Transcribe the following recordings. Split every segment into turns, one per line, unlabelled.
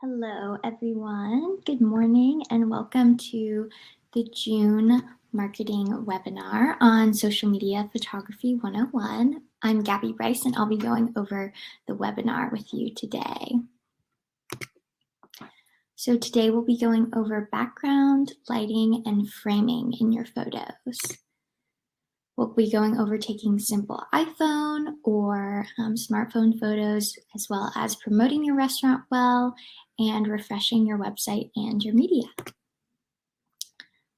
Hello, everyone. Good morning and welcome to the June marketing webinar on Social Media Photography 101. I'm Gabby Rice and I'll be going over the webinar with you today. So today we'll be going over background, lighting, and framing in your photos. We'll be going over taking simple iPhone or smartphone photos, as well as promoting your restaurant well and refreshing your website and your media.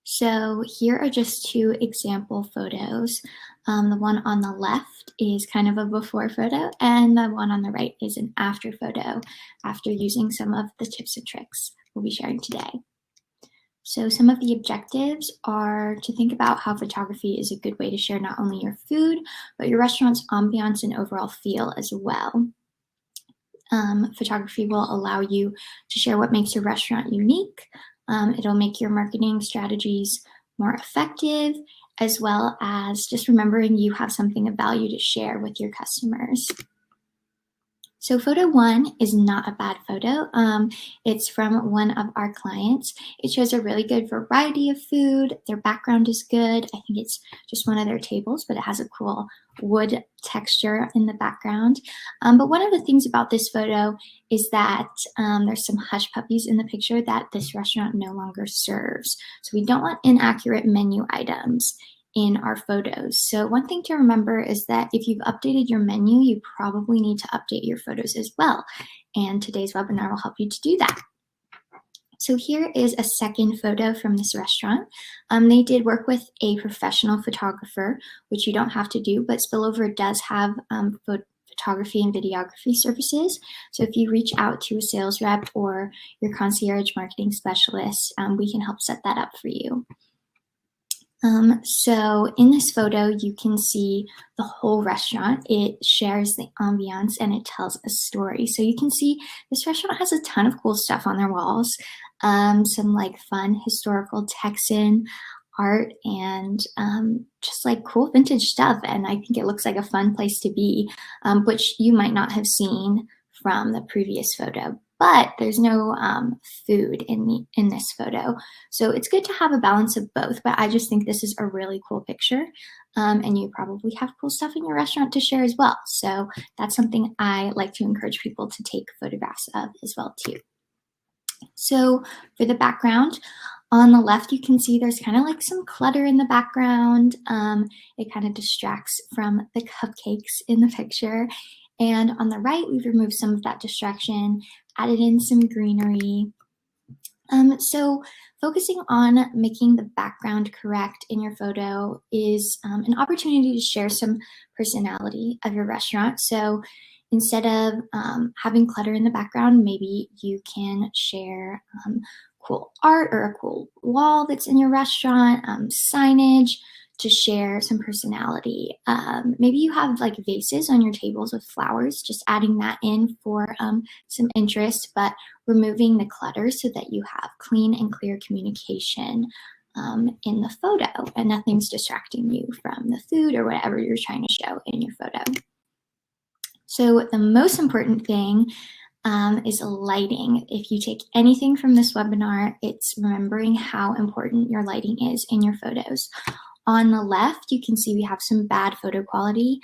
So here are just two example photos. The one on the left is kind of a before photo, and the one on the right is an after photo after using some of the tips and tricks we'll be sharing today. So some of the objectives are to think about how photography is a good way to share not only your food, but your restaurant's ambiance and overall feel as well. Photography will allow you to share what makes your restaurant unique. It'll make your marketing strategies more effective, as well as just remembering you have something of value to share with your customers. So photo one is not a bad photo. It's from one of our clients. It shows a really good variety of food. Their background is good. I think it's just one of their tables, but it has a cool wood texture in the background. But one of the things about this photo is that there's some hush puppies in the picture that this restaurant no longer serves. So we don't want inaccurate menu items in our photos. So one thing to remember is that if you've updated your menu, you probably need to update your photos as well. And today's webinar will help you to do that. So here is a second photo from this restaurant. They did work with a professional photographer, which you don't have to do, but Spillover does have photography and videography services. So if you reach out to a sales rep or your concierge marketing specialist, we can help set that up for you. So in this photo, you can see the whole restaurant. It shares the ambiance and it tells a story. So you can see this restaurant has a ton of cool stuff on their walls. Some like fun historical Texan art and just like cool vintage stuff. And I think it looks like a fun place to be, which you might not have seen from the previous photo. But there's no food in this photo. So it's good to have a balance of both, but I just think this is a really cool picture. And you probably have cool stuff in your restaurant to share as well. So that's something I like to encourage people to take photographs of as well too. So for the background, on the left, you can see there's kind of like some clutter in the background. It kind of distracts from the cupcakes in the picture. And on the right, we've removed some of that distraction, added in some greenery. So focusing on making the background correct in your photo is an opportunity to share some personality of your restaurant. So instead of having clutter in the background, maybe you can share cool art or a cool wall that's in your restaurant, signage, to share some personality. Maybe you have like vases on your tables with flowers, just adding that in for some interest, but removing the clutter so that you have clean and clear communication in the photo and nothing's distracting you from the food or whatever you're trying to show in your photo. So the most important thing is lighting. If you take anything from this webinar, it's remembering how important your lighting is in your photos. On the left, you can see we have some bad photo quality.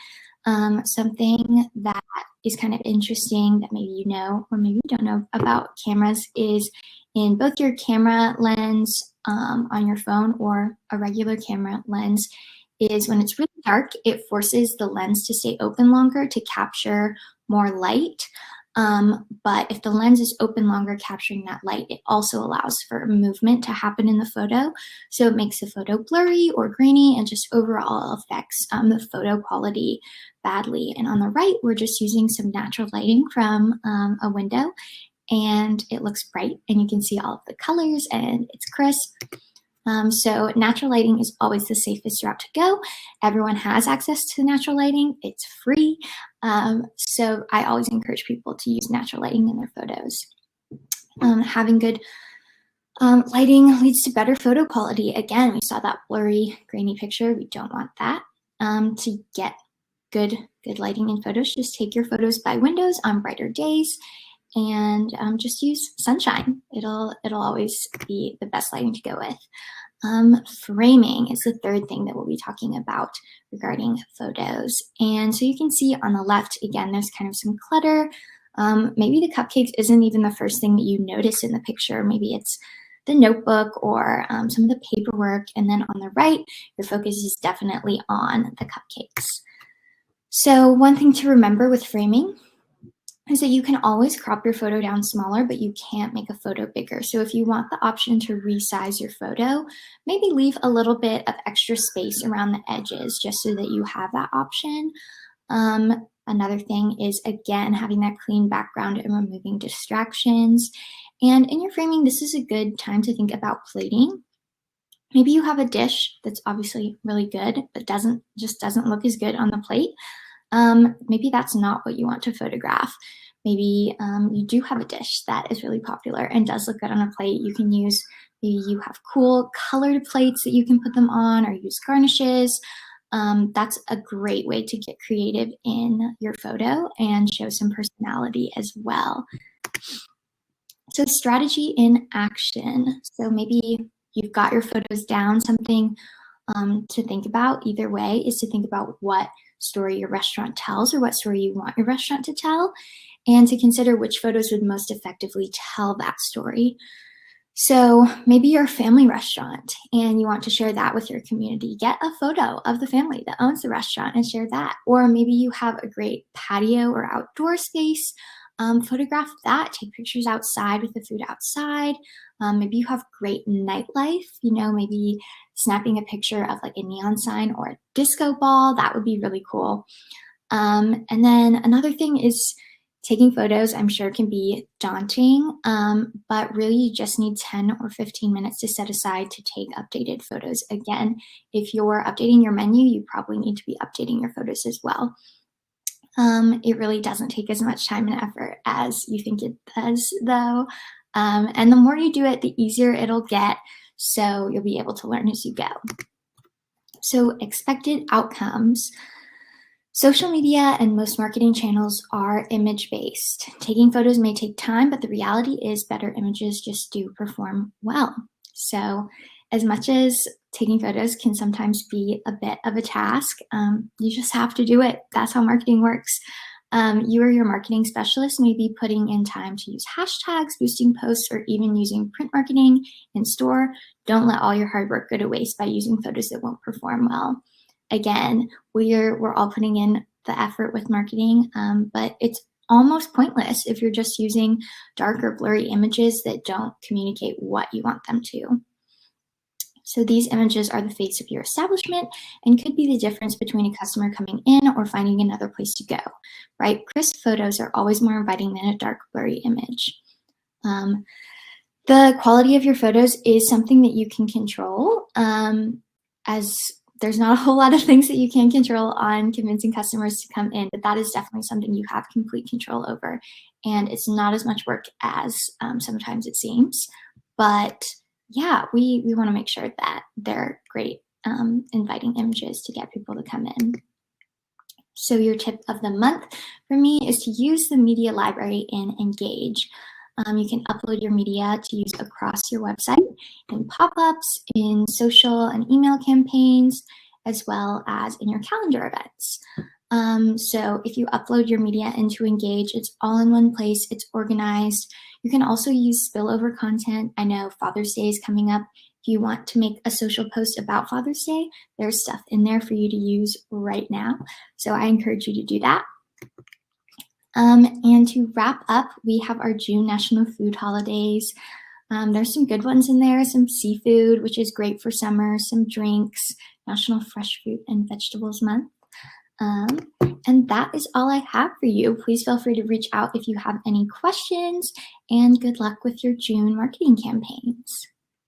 Something that is kind of interesting that maybe you know or maybe you don't know about cameras is in both your camera lens on your phone or a regular camera lens is when it's really dark, it forces the lens to stay open longer to capture more light. But if the lens is open longer capturing that light, it also allows for movement to happen in the photo. So it makes the photo blurry or grainy and just overall affects the photo quality badly. And on the right, we're just using some natural lighting from a window and it looks bright and you can see all of the colors and it's crisp. So natural lighting is always the safest route to go. Everyone has access to natural lighting. It's free. So I always encourage people to use natural lighting in their photos. Having good lighting leads to better photo quality. Again, we saw that blurry, grainy picture. We don't want that. To get good lighting in photos, just take your photos by windows on brighter days and just use sunshine. It'll always be the best lighting to go with. Framing is the third thing that we'll be talking about regarding photos. And so you can see on the left, again, there's kind of some clutter. Maybe the cupcakes isn't even the first thing that you notice in the picture. Maybe it's the notebook or some of the paperwork. And then on the right, your focus is definitely on the cupcakes. So one thing to remember with framing is that you can always crop your photo down smaller, but you can't make a photo bigger. So if you want the option to resize your photo, maybe leave a little bit of extra space around the edges just so that you have that option. Another thing is, again, having that clean background and removing distractions. And in your framing, this is a good time to think about plating. Maybe you have a dish that's obviously really good, but just doesn't look as good on the plate. Maybe that's not what you want to photograph. Maybe you do have a dish that is really popular and does look good on a plate. You can use, maybe you have cool colored plates that you can put them on, or use garnishes. That's a great way to get creative in your photo and show some personality as well. So strategy in action. So maybe you've got your photos down. Something to think about either way is to think about what story your restaurant tells, or what story you want your restaurant to tell, and to consider which photos would most effectively tell that story. So maybe you're a family restaurant and you want to share that with your community. Get a photo of the family that owns the restaurant and share that. Or maybe you have a great patio or outdoor space. Photograph that. Take pictures outside with the food outside. Maybe you have great nightlife, maybe snapping a picture of like a neon sign or a disco ball. That would be really cool. And then another thing is, taking photos, I'm sure, can be daunting, but really you just need 10 or 15 minutes to set aside to take updated photos. Again, if you're updating your menu, you probably need to be updating your photos as well. It really doesn't take as much time and effort as you think it does, though. And the more you do it, the easier it'll get, so you'll be able to learn as you go. So expected outcomes. Social media and most marketing channels are image-based. Taking photos may take time, but the reality is better images just do perform well. So as much as taking photos can sometimes be a bit of a task, you just have to do it. That's how marketing works. You or your marketing specialist may be putting in time to use hashtags, boosting posts, or even using print marketing in store. Don't let all your hard work go to waste by using photos that won't perform well. Again, we're all putting in the effort with marketing, but it's almost pointless if you're just using dark or blurry images that don't communicate what you want them to. So these images are the face of your establishment and could be the difference between a customer coming in or finding another place to go, right? Crisp photos are always more inviting than a dark, blurry image. The quality of your photos is something that you can control, as there's not a whole lot of things that you can control on convincing customers to come in, but that is definitely something you have complete control over. And it's not as much work as sometimes it seems. But yeah, we want to make sure that they're great, inviting images to get people to come in. So your tip of the month for me is to use the media library in Engage. You can upload your media to use across your website in pop-ups, in social and email campaigns, as well as in your calendar events. So if you upload your media into Engage, it's all in one place, it's organized. You can also use spillover content. I know Father's Day is coming up. If you want to make a social post about Father's Day, there's stuff in there for you to use right now. So I encourage you to do that. And to wrap up, we have our June National Food Holidays. There's some good ones in there, some seafood, which is great for summer, some drinks, National Fresh Fruit and Vegetables Month. And that is all I have for you. Please feel free to reach out if you have any questions, and good luck with your June marketing campaigns.